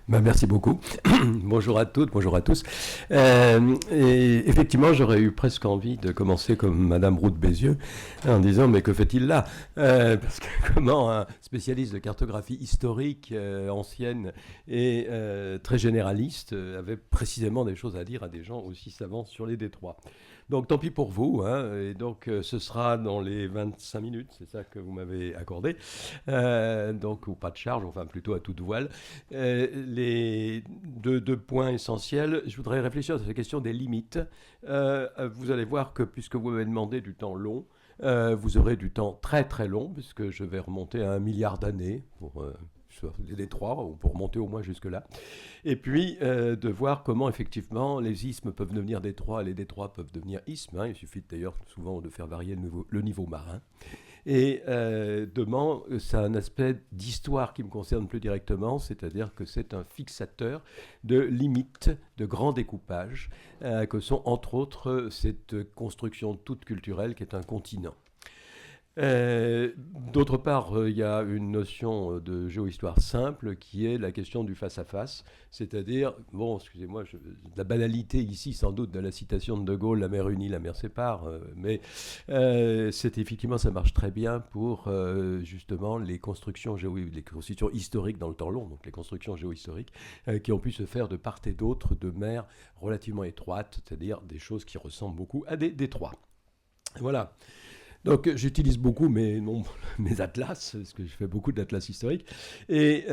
Merci beaucoup. Bonjour à toutes, bonjour à tous. Et effectivement, j'aurais eu presque envie de commencer comme Madame Roux de Bézieux en disant mais que fait-il là? Parce que comment un spécialiste de cartographie historique ancienne et très généraliste avait précisément des choses à dire à des gens aussi savants sur les détroits. Donc tant pis pour vous, hein, et donc ce sera dans les 25 minutes, c'est ça que vous m'avez accordé, donc ou pas de charge, enfin plutôt à toute voile. Les deux points essentiels, je voudrais réfléchir sur la question des limites. Vous allez voir que puisque vous m'avez demandé du temps long, vous aurez du temps très très long, puisque je vais remonter à 1 milliard d'années pour les détroits, ou pour monter au moins jusque-là. Et puis de voir comment effectivement les isthmes peuvent devenir détroits et les détroits peuvent devenir isthmes. Hein. Il suffit d'ailleurs souvent de faire varier le niveau marin. Et demain, c'est un aspect d'histoire qui me concerne plus directement, c'est-à-dire que c'est un fixateur de limites, de grands découpages, que sont entre autres cette construction toute culturelle qui est un continent. D'autre part, il y a une notion de géohistoire simple qui est la question du face-à-face, c'est-à-dire, bon, excusez-moi, la banalité ici sans doute de la citation de De Gaulle, la mer unie, la mer sépare, mais c'est effectivement, ça marche très bien pour justement les constructions historiques dans le temps long, donc les constructions géohistoriques qui ont pu se faire de part et d'autre de mers relativement étroites, c'est-à-dire des choses qui ressemblent beaucoup à des détroits. Voilà. Donc j'utilise beaucoup mes atlas, parce que je fais beaucoup d'atlas historiques. Et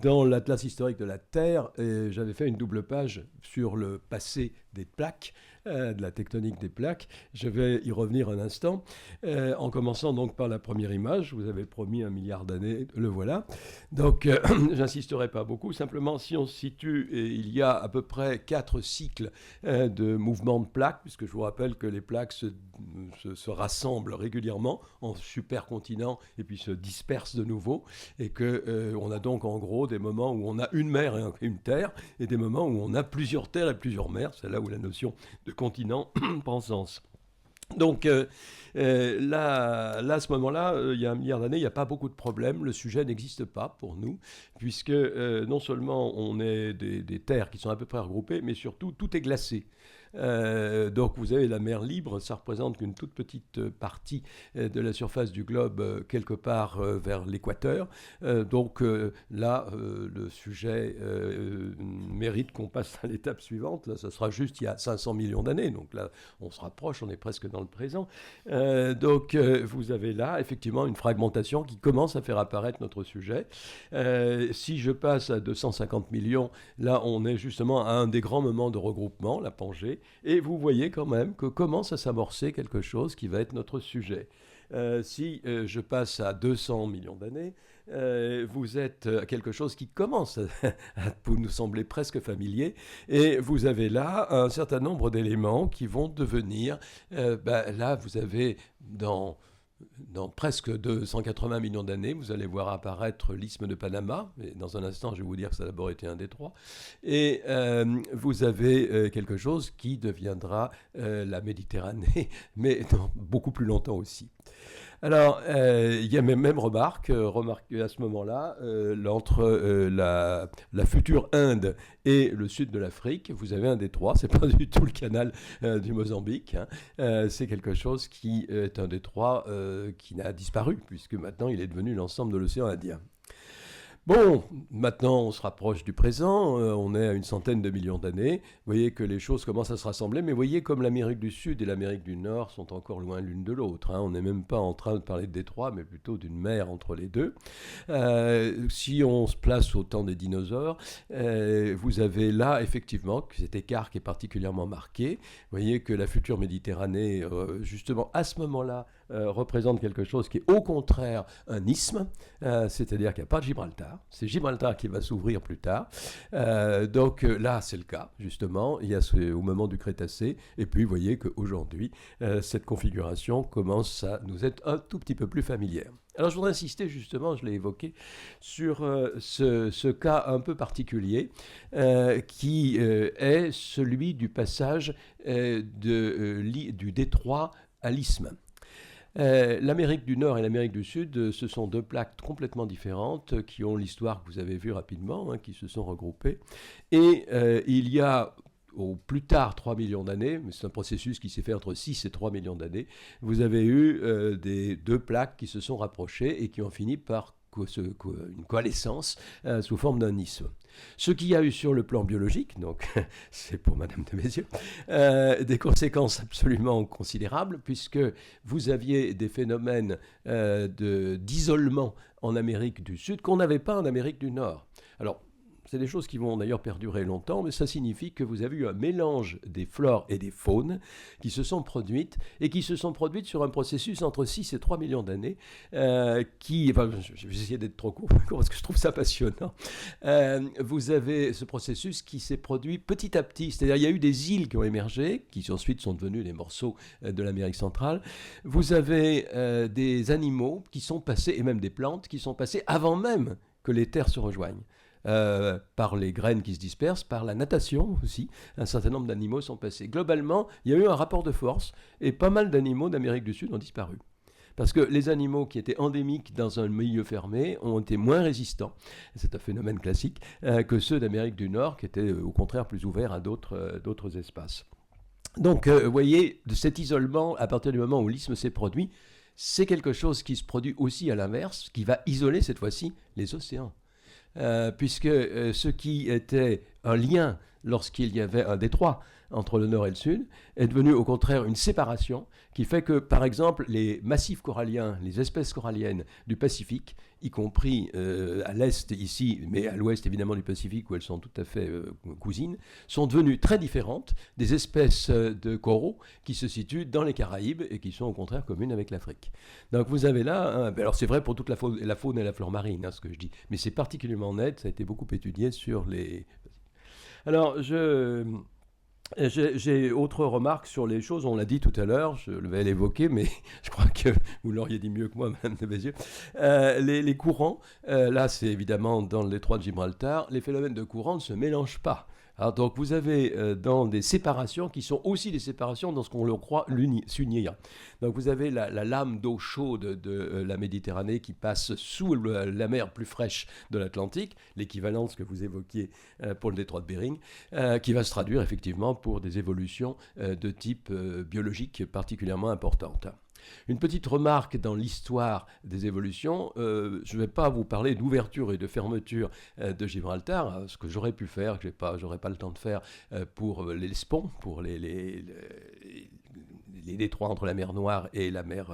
dans l'atlas historique de la Terre, j'avais fait une double page sur le passé des plaques, de la tectonique des plaques. Je vais y revenir un instant, en commençant donc par la première image. Vous avez promis 1 milliard d'années, le voilà. Donc j'insisterai pas beaucoup. Simplement, si on se situe, il y a à peu près 4 cycles de mouvement de plaques, puisque je vous rappelle que les plaques se rassemblent régulièrement en supercontinents et puis se dispersent de nouveau, et qu'on a donc en gros des moments où on a une mer et une terre, et des moments où on a plusieurs terres et plusieurs mers. C'est là où la notion de continent prend sens. Donc là, à ce moment-là, il y a 1 milliard d'années, il n'y a pas beaucoup de problèmes. Le sujet n'existe pas pour nous, puisque non seulement on est des terres qui sont à peu près regroupées, mais surtout tout est glacé. Donc vous avez la mer libre, ça représente qu'une toute petite partie de la surface du globe, quelque part vers l'équateur. Donc là, le sujet mérite qu'on passe à l'étape suivante. Là, ça sera juste il y a 500 millions d'années. Donc là, on se rapproche, on est presque dans le présent. Donc vous avez là, effectivement, une fragmentation qui commence à faire apparaître notre sujet. Si je passe à 250 millions, là, on est justement à un des grands moments de regroupement, la Pangée. Et vous voyez quand même que commence à s'amorcer quelque chose qui va être notre sujet. Si je passe à 200 millions d'années, vous êtes à quelque chose qui commence à nous sembler presque familier, et vous avez là un certain nombre d'éléments qui vont devenir, là vous avez dans presque 280 millions d'années, vous allez voir apparaître l'isthme de Panama. Et dans un instant, je vais vous dire que ça a d'abord été un détroit. Et vous avez quelque chose qui deviendra la Méditerranée, mais dans beaucoup plus longtemps aussi. Alors, il y a même remarque à ce moment-là, entre la future Inde et le sud de l'Afrique, vous avez un détroit. C'est pas du tout le canal du Mozambique. Hein. C'est quelque chose qui est un détroit qui n'a disparu, puisque maintenant il est devenu l'ensemble de l'océan Indien. Bon, maintenant on se rapproche du présent, on est à une centaine de millions d'années. Vous voyez que les choses commencent à se rassembler, mais vous voyez comme l'Amérique du Sud et l'Amérique du Nord sont encore loin l'une de l'autre. Hein. On n'est même pas en train de parler de détroit, mais plutôt d'une mer entre les deux. Si on se place au temps des dinosaures, vous avez là effectivement cet écart qui est particulièrement marqué. Vous voyez que la future Méditerranée, justement à ce moment-là, représente quelque chose qui est au contraire un isthme, c'est-à-dire qu'il n'y a pas de Gibraltar. C'est Gibraltar qui va s'ouvrir plus tard. Donc là, c'est le cas, justement. Il y a au moment du Crétacé. Et puis, vous voyez qu'aujourd'hui, cette configuration commence à nous être un tout petit peu plus familière. Alors, je voudrais insister, justement, je l'ai évoqué, sur ce cas un peu particulier qui est celui du passage du détroit à l'isthme. L'Amérique du Nord et l'Amérique du Sud, ce sont deux plaques complètement différentes qui ont l'histoire que vous avez vue rapidement, hein, qui se sont regroupées. Et il y a au plus tard 3 millions d'années, mais c'est un processus qui s'est fait entre 6 et 3 millions d'années, vous avez eu des deux plaques qui se sont rapprochées et qui ont fini par une coalescence sous forme d'un isthme. Ce qu'il y a eu sur le plan biologique, donc c'est pour Madame de Bézieux, des conséquences absolument considérables, puisque vous aviez des phénomènes d'isolement en Amérique du Sud qu'on n'avait pas en Amérique du Nord. Alors, c'est des choses qui vont d'ailleurs perdurer longtemps, mais ça signifie que vous avez eu un mélange des flores et des faunes qui se sont produites, et qui se sont produites sur un processus entre 6 et 3 millions d'années, je vais essayer d'être trop court parce que je trouve ça passionnant. Vous avez ce processus qui s'est produit petit à petit, c'est-à-dire il y a eu des îles qui ont émergé, qui ensuite sont devenues des morceaux de l'Amérique centrale. Vous avez des animaux qui sont passés, et même des plantes qui sont passées avant même que les terres se rejoignent. Par les graines qui se dispersent, par la natation aussi. Un certain nombre d'animaux sont passés. Globalement, il y a eu un rapport de force et pas mal d'animaux d'Amérique du Sud ont disparu. Parce que les animaux qui étaient endémiques dans un milieu fermé ont été moins résistants, c'est un phénomène classique, que ceux d'Amérique du Nord qui étaient au contraire plus ouverts à d'autres espaces. Donc, vous voyez, de cet isolement, à partir du moment où l'isthme s'est produit, c'est quelque chose qui se produit aussi à l'inverse, qui va isoler cette fois-ci les océans. Puisque ce qui était un lien lorsqu'il y avait un détroit entre le nord et le sud est devenu au contraire une séparation qui fait que, par exemple, les massifs coralliens, les espèces coralliennes du Pacifique, y compris à l'est ici, mais à l'ouest évidemment du Pacifique où elles sont tout à fait cousines, sont devenues très différentes des espèces de coraux qui se situent dans les Caraïbes et qui sont au contraire communes avec l'Afrique. Donc vous avez là, alors c'est vrai pour toute la faune et la flore marine, hein, ce que je dis, mais c'est particulièrement net, ça a été beaucoup étudié sur les... Alors j'ai autre remarque sur les choses, on l'a dit tout à l'heure, je vais l'évoquer, mais je crois que vous l'auriez dit mieux que moi, Madame de Bézieux. Les courants, là c'est évidemment dans le détroit de Gibraltar, les phénomènes de courant ne se mélangent pas. Alors, donc vous avez dans des séparations qui sont aussi des séparations dans ce qu'on le croit s'unir. Donc vous avez la lame d'eau chaude de la Méditerranée qui passe sous la mer plus fraîche de l'Atlantique, l'équivalence que vous évoquiez pour le détroit de Bering, qui va se traduire effectivement pour des évolutions de type biologique particulièrement importantes. Une petite remarque dans l'histoire des évolutions, je ne vais pas vous parler d'ouverture et de fermeture de Gibraltar, ce que j'aurais pu faire, que j'aurais pas le temps de faire pour l'Hellespont, pour les détroits entre la mer Noire et la mer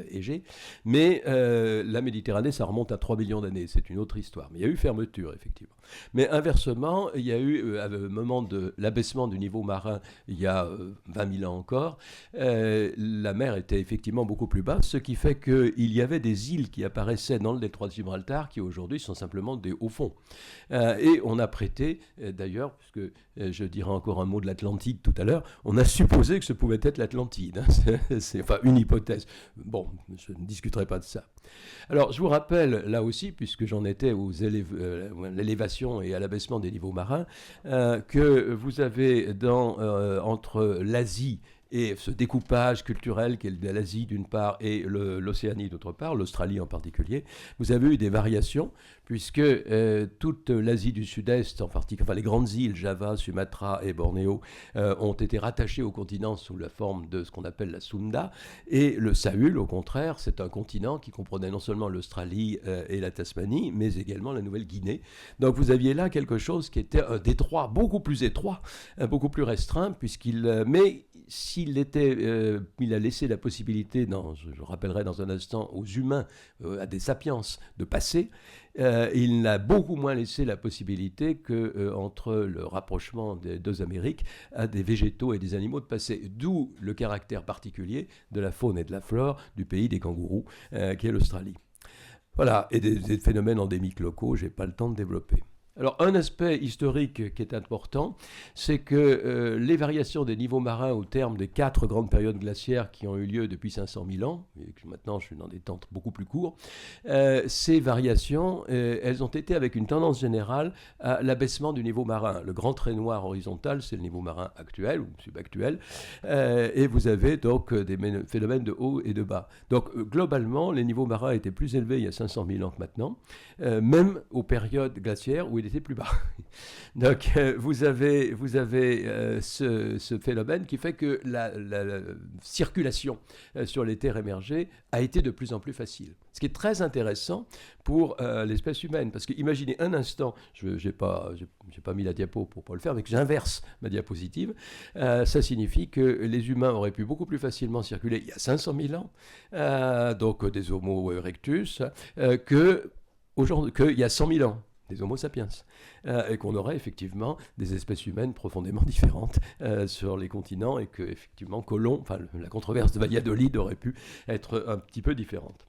Égée. Mais la Méditerranée, ça remonte à 3 millions d'années, c'est une autre histoire. Mais il y a eu fermeture, effectivement. Mais inversement, il y a eu, à un moment de l'abaissement du niveau marin, il y a 20 000 ans encore, la mer était effectivement beaucoup plus basse, ce qui fait qu'il y avait des îles qui apparaissaient dans le détroit de Gibraltar qui aujourd'hui sont simplement des hauts fonds. Et on a prêté, d'ailleurs, puisque je dirai encore un mot de l'Atlantide tout à l'heure, on a supposé que ce pouvait être l'Atlantide. Hein. C'est enfin une hypothèse. Bon, je ne discuterai pas de ça. Alors, je vous rappelle, là aussi, puisque j'en étais à l'élévation et à l'abaissement des niveaux marins, que vous avez entre l'Asie et ce découpage culturel qu'est l'Asie d'une part et l'Océanie d'autre part, l'Australie en particulier, vous avez eu des variations, puisque toute l'Asie du Sud-Est, en particulier, enfin les grandes îles, Java, Sumatra et Bornéo, ont été rattachées au continent sous la forme de ce qu'on appelle la Sunda, et le Sahul, au contraire, c'est un continent qui comprenait non seulement l'Australie et la Tasmanie, mais également la Nouvelle-Guinée. Donc vous aviez là quelque chose qui était un détroit beaucoup plus étroit, beaucoup plus restreint, mais s'il a laissé la possibilité, je rappellerai dans un instant, aux humains, à des sapiens, de passer, il n'a beaucoup moins laissé la possibilité qu'entre le rapprochement des deux Amériques, à des végétaux et des animaux de passer. D'où le caractère particulier de la faune et de la flore du pays des kangourous, qui est l'Australie. Voilà, et des phénomènes endémiques locaux, je n'ai pas le temps de développer. Alors, un aspect historique qui est important, c'est que les variations des niveaux marins au terme des 4 grandes périodes glaciaires qui ont eu lieu depuis 500 000 ans, et que maintenant je suis dans des temps beaucoup plus courts, ces variations, elles ont été avec une tendance générale à l'abaissement du niveau marin. Le grand trait noir horizontal, c'est le niveau marin actuel ou subactuel, et vous avez donc des phénomènes de haut et de bas. Donc, globalement, les niveaux marins étaient plus élevés il y a 500 000 ans que maintenant, même aux périodes glaciaires où il était plus bas. Donc vous avez ce phénomène qui fait que la circulation sur les terres émergées a été de plus en plus facile. Ce qui est très intéressant pour l'espèce humaine. Parce que imaginez un instant, je n'ai pas mis la diapo pour ne pas le faire, mais que j'inverse ma diapositive, ça signifie que les humains auraient pu beaucoup plus facilement circuler il y a 500 000 ans, donc des Homo erectus, qu'il y a 100 000 ans, des Homo sapiens, et qu'on aurait effectivement des espèces humaines profondément différentes sur les continents, et que effectivement la controverse de Valladolid aurait pu être un petit peu différente.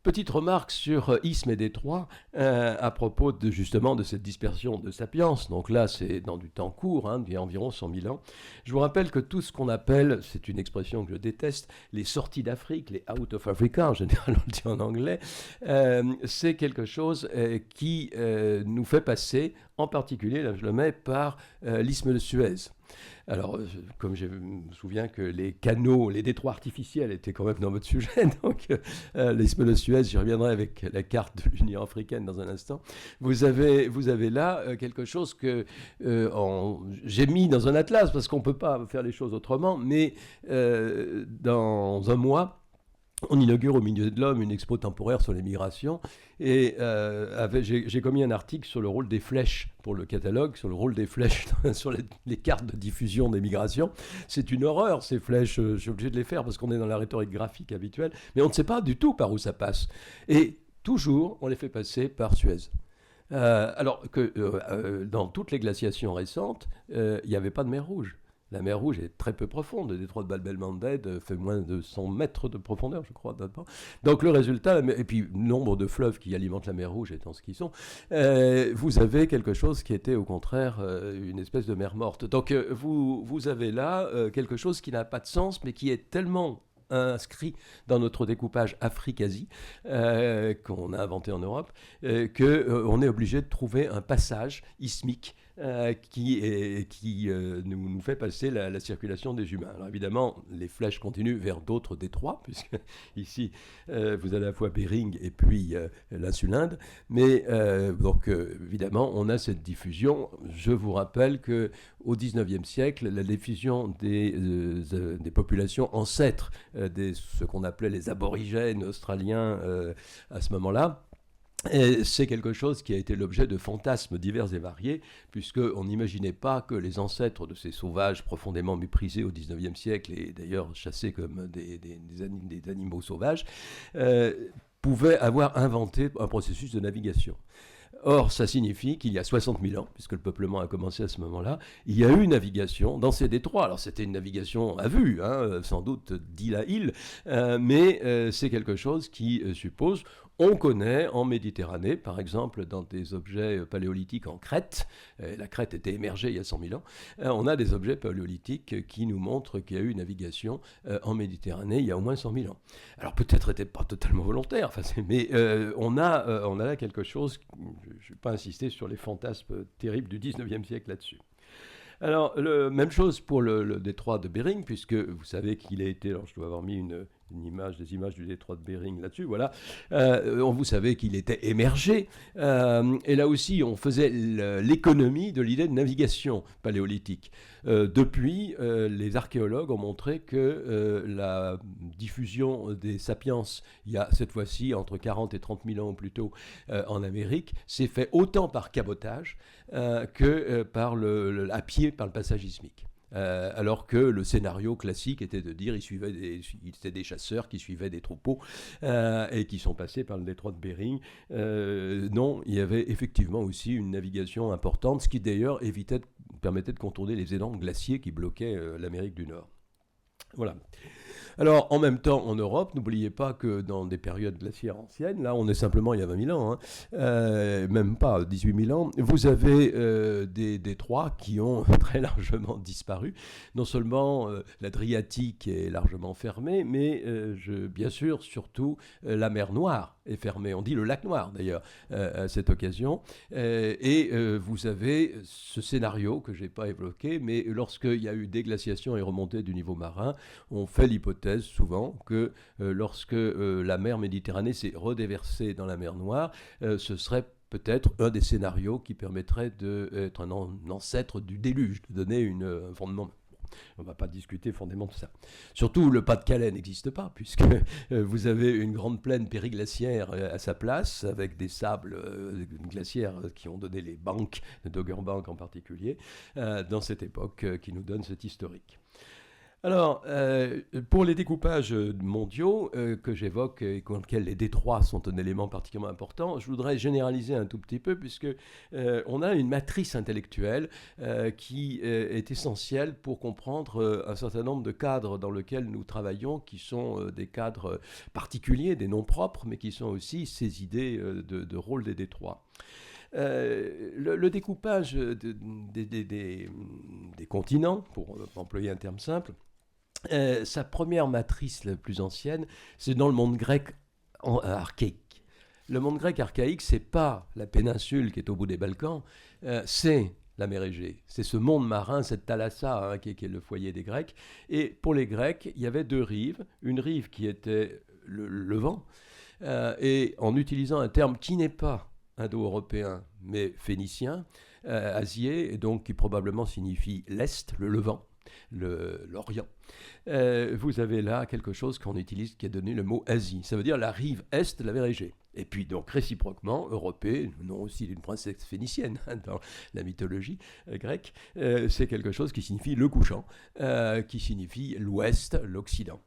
Petite remarque sur isthme et détroit à propos justement de cette dispersion de Sapiens. Donc là, c'est dans du temps court, il y a environ 100 000 ans. Je vous rappelle que tout ce qu'on appelle, c'est une expression que je déteste, les sorties d'Afrique, les out of Africa, en général on le dit en anglais, c'est quelque chose qui nous fait passer, en particulier, là je le mets, par l'isthme de Suez. Alors, comme je me souviens que les canaux, les détroits artificiels étaient quand même dans votre sujet, donc l'isthme de Suez, j'y reviendrai avec la carte de l'Union africaine dans un instant. Vous avez là quelque chose que j'ai mis dans un atlas, parce qu'on ne peut pas faire les choses autrement, mais dans un mois, on inaugure au milieu de l'homme une expo temporaire sur les migrations, et j'ai commis un article sur le rôle des flèches pour le catalogue, sur le rôle des flèches sur les cartes de diffusion des migrations. C'est une horreur, ces flèches, je suis obligé de les faire parce qu'on est dans la rhétorique graphique habituelle, mais on ne sait pas du tout par où ça passe. Et toujours, on les fait passer par Suez. Alors que dans toutes les glaciations récentes, il n'y avait pas de mer Rouge. La mer Rouge est très peu profonde. Le détroit de Bab el-Mandeb fait moins de 100 mètres de profondeur, je crois. Donc le résultat, et puis le nombre de fleuves qui alimentent la mer Rouge étant ce qu'ils sont, vous avez quelque chose qui était au contraire une espèce de mer morte. Donc vous avez là quelque chose qui n'a pas de sens, mais qui est tellement inscrit dans notre découpage Afrique-Asie qu'on a inventé en Europe, qu'on est obligé de trouver un passage isthmique qui nous fait passer la circulation des humains. Alors évidemment, les flèches continuent vers d'autres détroits, puisque ici, vous avez à la fois Bering et puis l'insulinde. Mais donc, évidemment, on a cette diffusion. Je vous rappelle qu'au XIXe siècle, la diffusion des populations ancêtres, ce qu'on appelait les aborigènes australiens à ce moment-là, et c'est quelque chose qui a été l'objet de fantasmes divers et variés, puisqu'on n'imaginait pas que les ancêtres de ces sauvages profondément méprisés au XIXe siècle, et d'ailleurs chassés comme des animaux sauvages, pouvaient avoir inventé un processus de navigation. Or, ça signifie qu'il y a 60 000 ans, puisque le peuplement a commencé à ce moment-là, il y a eu navigation dans ces détroits. Alors, c'était une navigation à vue, sans doute d'île à île, mais c'est quelque chose qui suppose... On connaît en Méditerranée, par exemple, dans des objets paléolithiques en Crète, la Crète était émergée il y a 100 000 ans, on a des objets paléolithiques qui nous montrent qu'il y a eu navigation en Méditerranée il y a au moins 100 000 ans. Alors peut-être n'était pas totalement volontaire, mais on a là quelque chose, je ne vais pas insister sur les fantasmes terribles du 19e siècle là-dessus. Alors, même chose pour le détroit de Bering, puisque vous savez qu'il a été, alors je dois avoir mis des images du détroit de Bering là-dessus, voilà. Vous savez qu'il était émergé, et là aussi on faisait l'économie de l'idée de navigation paléolithique. Depuis, les archéologues ont montré que la diffusion des sapiens, il y a cette fois-ci entre 40 et 30 000 ans ou plus tôt en Amérique, s'est fait autant par cabotage que à pied par le passage isthmique. Alors que le scénario classique était de dire c'était des chasseurs qui suivaient des troupeaux et qui sont passés par le détroit de Bering. Non, il y avait effectivement aussi une navigation importante, ce qui d'ailleurs permettait de contourner les énormes glaciers qui bloquaient l'Amérique du Nord. Voilà. Alors, en même temps, en Europe, n'oubliez pas que dans des périodes glaciaires anciennes, là, on est simplement il y a 20 000 ans, hein, même pas 18 000 ans, vous avez des détroits qui ont très largement disparu. Non seulement l'Adriatique est largement fermé, mais bien sûr, surtout, la mer Noire est fermée. On dit le lac Noir, d'ailleurs, à cette occasion. Vous avez ce scénario que je n'ai pas évoqué, mais lorsqu'il y a eu déglaciation et remontée du niveau marin, on fait l'hypothèse souvent que lorsque la mer Méditerranée s'est redéversée dans la mer Noire, ce serait peut-être un des scénarios qui permettrait d'être un ancêtre du déluge, de donner un fondement. On ne va pas discuter fondamentalement de ça. Surtout, le Pas-de-Calais n'existe pas, puisque vous avez une grande plaine périglaciaire à sa place, avec des sables glaciaires qui ont donné les banques, de Dogger Bank en particulier, dans cette époque qui nous donne cet historique. Alors, pour les découpages mondiaux que j'évoque et dans lesquels les détroits sont un élément particulièrement important, je voudrais généraliser un tout petit peu puisque on a une matrice intellectuelle qui est essentielle pour comprendre un certain nombre de cadres dans lesquels nous travaillons, qui sont des cadres particuliers, des noms propres, mais qui sont aussi ces idées de rôle des détroits. Le découpage des continents, pour employer un terme simple, sa première matrice la plus ancienne, c'est dans le monde grec archaïque. Le monde grec archaïque, c'est pas la péninsule qui est au bout des Balkans, c'est la mer Égée. C'est ce monde marin, cette thalassa qui est le foyer des Grecs. Et pour les Grecs, il y avait deux rives. Une rive qui était le Levant, et en utilisant un terme qui n'est pas indo-européen, mais phénicien, asié, et donc qui probablement signifie l'Est, le Levant, l'Orient. Vous avez là quelque chose qu'on utilise qui a donné le mot Asie. Ça veut dire la rive est de la mer Égée. Et puis donc réciproquement, Europée, nom aussi d'une princesse phénicienne dans la mythologie grecque, c'est quelque chose qui signifie le couchant, qui signifie l'ouest, l'Occident.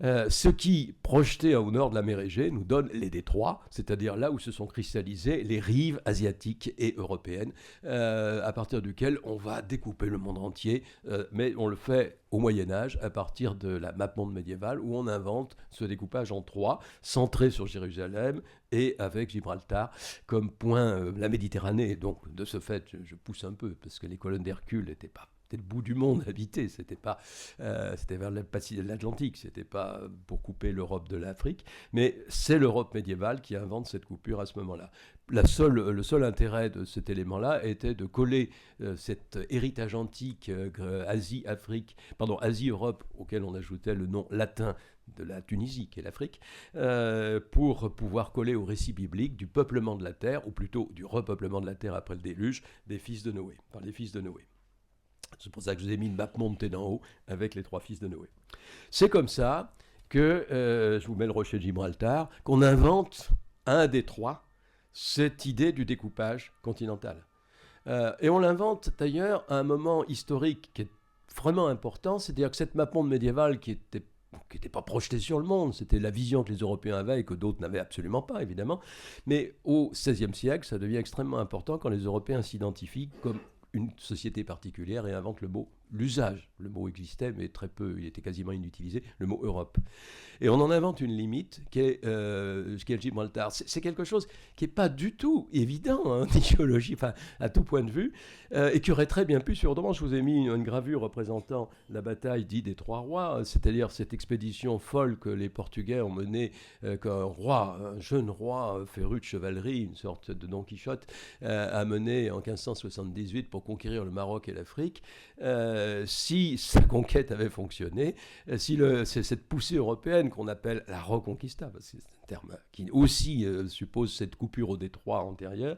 Ce qui, projeté au nord de la mer Égée, nous donne les détroits, c'est-à-dire là où se sont cristallisées les rives asiatiques et européennes, à partir duquel on va découper le monde entier, mais on le fait au Moyen-Âge, à partir de la map-monde médiévale, où on invente ce découpage en trois, centré sur Jérusalem et avec Gibraltar comme point, la Méditerranée. Donc, de ce fait, je pousse un peu, parce que les colonnes d'Hercule n'étaient pas le bout du monde habité, c'était vers l'Atlantique, c'était pas pour couper l'Europe de l'Afrique, mais c'est l'Europe médiévale qui invente cette coupure à ce moment-là. Le seul intérêt de cet élément-là était de coller cet héritage antique Asie-Europe, auquel on ajoutait le nom latin de la Tunisie, qui est l'Afrique, pour pouvoir coller au récit biblique du peuplement de la terre, ou plutôt du repeuplement de la terre après le déluge, des fils de Noé, par les fils de Noé. C'est pour ça que je vous ai mis une map montée d'en haut avec les trois fils de Noé. C'est comme ça que, je vous mets le rocher de Gibraltar, qu'on invente un des trois, cette idée du découpage continental. Et on l'invente d'ailleurs à un moment historique qui est vraiment important, c'est-à-dire que cette map monde médiévale qui n'était pas projetée sur le monde, c'était la vision que les Européens avaient et que d'autres n'avaient absolument pas, évidemment. Mais au XVIe siècle, ça devient extrêmement important quand les Européens s'identifient comme une société particulière et invente l'usage. Le mot existait, mais très peu, il était quasiment inutilisé, le mot Europe. Et on en invente une limite qui est Gibraltar. C'est quelque chose qui n'est pas du tout évident en géologie, enfin, à tout point de vue, et qui aurait très bien pu, je vous ai mis une gravure représentant la bataille dite des Trois Rois, c'est-à-dire cette expédition folle que les Portugais ont menée qu'un roi, un jeune roi féru de chevalerie, une sorte de Don Quichotte, a mené en 1578 pour conquérir le Maroc et l'Afrique. Si sa conquête avait fonctionné, si cette poussée européenne qu'on appelle la reconquista, parce que c'est un terme qui aussi suppose cette coupure au détroit antérieur,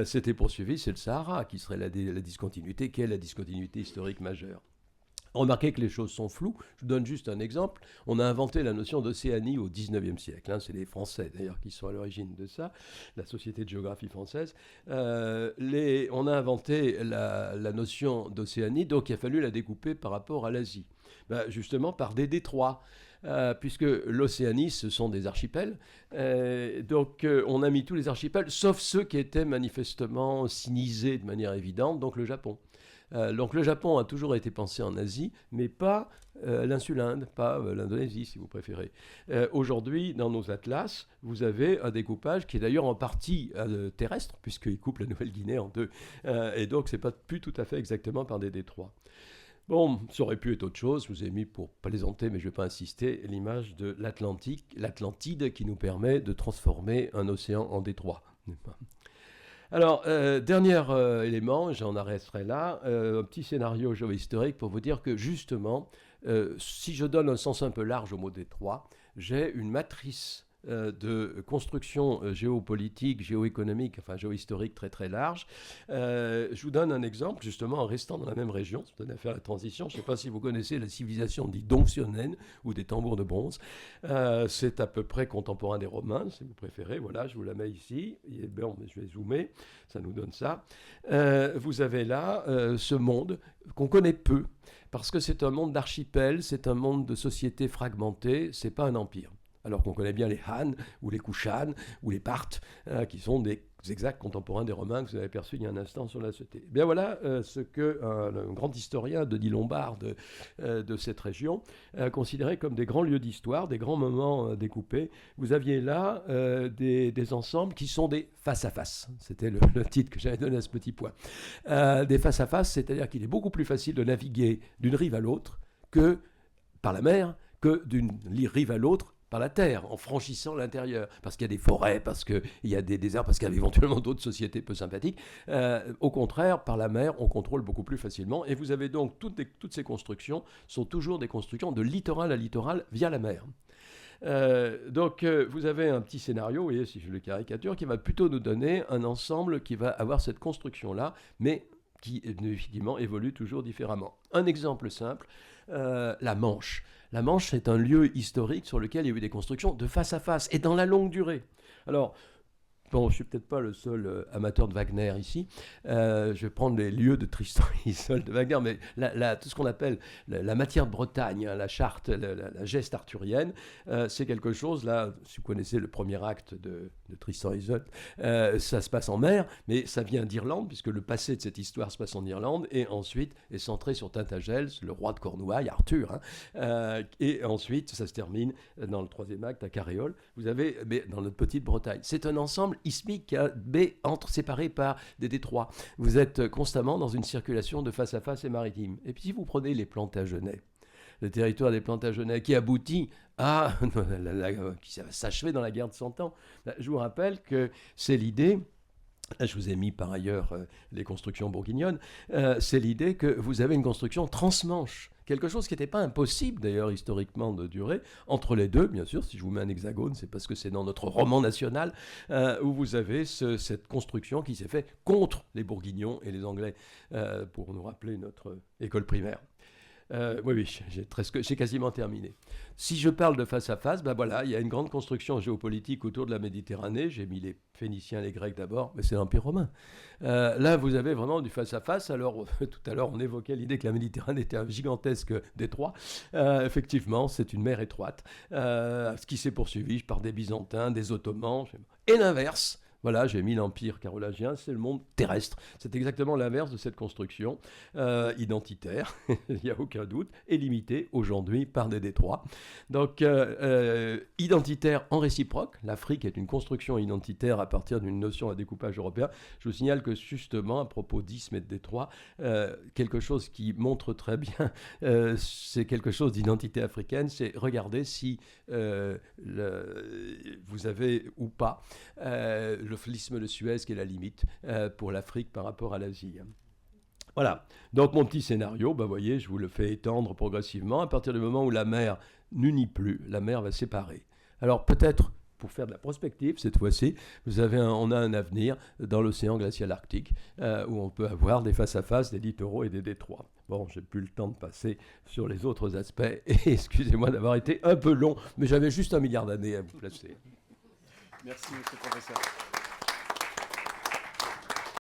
s'était poursuivie, c'est le Sahara qui serait la discontinuité, qui est la discontinuité historique majeure. Remarquez que les choses sont floues. Je vous donne juste un exemple. On a inventé la notion d'Océanie au XIXe siècle. C'est les Français, d'ailleurs, qui sont à l'origine de ça, la Société de géographie française. On a inventé la notion d'Océanie, donc il a fallu la découper par rapport à l'Asie. Justement, par des détroits. puisque l'Océanie, ce sont des archipels. Donc on a mis tous les archipels, sauf ceux qui étaient manifestement sinisés de manière évidente, donc le Japon. Donc le Japon a toujours été pensé en Asie, mais pas l'insule Inde, pas l'Indonésie si vous préférez. Aujourd'hui, dans nos atlas, vous avez un découpage qui est d'ailleurs en partie terrestre, puisqu'il coupe la Nouvelle-Guinée en deux. Et donc c'est pas plus tout à fait exactement par des détroits. Bon, ça aurait pu être autre chose. Je vous ai mis, pour plaisanter, mais je ne vais pas insister, l'image de l'Atlantique, l'Atlantide, qui nous permet de transformer un océan en détroit. Alors, dernier élément, j'en arrêterai là, un petit scénario géohistorique pour vous dire que justement, si je donne un sens un peu large au mot détroit, j'ai une matrice de construction géopolitique, géoéconomique, enfin géohistorique très très large. Je vous donne un exemple, justement, en restant dans la même région, ça donne à faire la transition. Je ne sais pas si vous connaissez la civilisation dite Dongtionnène ou des tambours de bronze. C'est à peu près contemporain des Romains, si vous préférez. Voilà, je vous la mets ici. Et bon, je vais zoomer, ça nous donne ça. Vous avez là ce monde qu'on connaît peu, parce que c'est un monde d'archipel, c'est un monde de sociétés fragmentées, c'est pas un empire. Alors qu'on connaît bien les Han, ou les Kushan, ou les Parthes, qui sont des exacts contemporains des Romains que vous avez perçus il y a un instant sur la société. Bien voilà ce qu'un grand historien, Denis Lombard, de cette région, considérait comme des grands lieux d'histoire, des grands moments découpés. Vous aviez là des ensembles qui sont des face-à-face. C'était le titre que j'avais donné à ce petit point. Des face-à-face, c'est-à-dire qu'il est beaucoup plus facile de naviguer d'une rive à l'autre que par la mer, que d'une rive à l'autre par la terre, en franchissant l'intérieur, parce qu'il y a des forêts, parce qu'il y a des déserts, parce qu'il y a éventuellement d'autres sociétés peu sympathiques. Au contraire, par la mer, on contrôle beaucoup plus facilement. Et vous avez donc toutes ces constructions sont toujours des constructions de littoral à littoral via la mer. Donc vous avez un petit scénario, vous voyez, si je le caricature, qui va plutôt nous donner un ensemble qui va avoir cette construction-là, mais qui évidemment évolue toujours différemment. Un exemple simple, la Manche. La Manche, c'est un lieu historique sur lequel il y a eu des constructions de face à face et dans la longue durée. Alors, bon, je ne suis peut-être pas le seul amateur de Wagner ici. Je vais prendre les lieux de Tristan et Isolde de Wagner, mais tout ce qu'on appelle la matière de Bretagne, hein, la charte, la geste arthurienne, c'est quelque chose, là, si vous connaissez le premier acte de Tristan et Isolde, ça se passe en mer, mais ça vient d'Irlande, puisque le passé de cette histoire se passe en Irlande, et ensuite est centré sur Tintagel, le roi de Cornouailles, Arthur, hein, et ensuite ça se termine dans le troisième acte à Carréole. Vous avez, mais dans notre petite Bretagne, c'est un ensemble ismique, séparé par des détroits. Vous êtes constamment dans une circulation de face à face et maritime. Et puis si vous prenez les Plantagenets, le territoire des Plantagenets qui aboutit à qui va s'achever dans la guerre de 100 ans, je vous rappelle que c'est l'idée. Là, je vous ai mis par ailleurs les constructions bourguignonnes. C'est l'idée que vous avez une construction transmanche. Quelque chose qui n'était pas impossible d'ailleurs historiquement de durer. Entre les deux, bien sûr, si je vous mets un hexagone, c'est parce que c'est dans notre roman national où vous avez cette construction qui s'est faite contre les Bourguignons et les Anglais, pour nous rappeler notre école primaire. Oui, j'ai quasiment terminé. Si je parle de face à face, ben voilà, il y a une grande construction géopolitique autour de la Méditerranée. J'ai mis les Phéniciens, les Grecs d'abord, mais c'est l'Empire romain. Là, vous avez vraiment du face à face. Alors, tout à l'heure, on évoquait l'idée que la Méditerranée était un gigantesque détroit. Effectivement, c'est une mer étroite, ce qui s'est poursuivi par des Byzantins, des Ottomans, et l'inverse. Voilà, j'ai mis l'Empire carolingien, c'est le monde terrestre. C'est exactement l'inverse de cette construction identitaire, il n'y a aucun doute, et limitée aujourd'hui par des détroits. Donc, identitaire en réciproque, l'Afrique est une construction identitaire à partir d'une notion à découpage européen. Je vous signale que justement, à propos d'isthme et de détroit, quelque chose qui montre très bien, c'est quelque chose d'identité africaine, c'est regarder si vous avez ou pas l'isthme de Suez qui est la limite pour l'Afrique par rapport à l'Asie. Voilà, donc mon petit scénario, vous voyez, je vous le fais étendre progressivement. À partir du moment où la mer n'unit plus, la mer va séparer. Alors peut-être, pour faire de la prospective cette fois-ci, on a un avenir dans l'océan glacial arctique où on peut avoir des face-à-face, des littoraux et des détroits. Bon, j'ai plus le temps de passer sur les autres aspects et excusez-moi d'avoir été un peu long, mais j'avais juste 1 milliard d'années à vous placer. Merci, monsieur le professeur.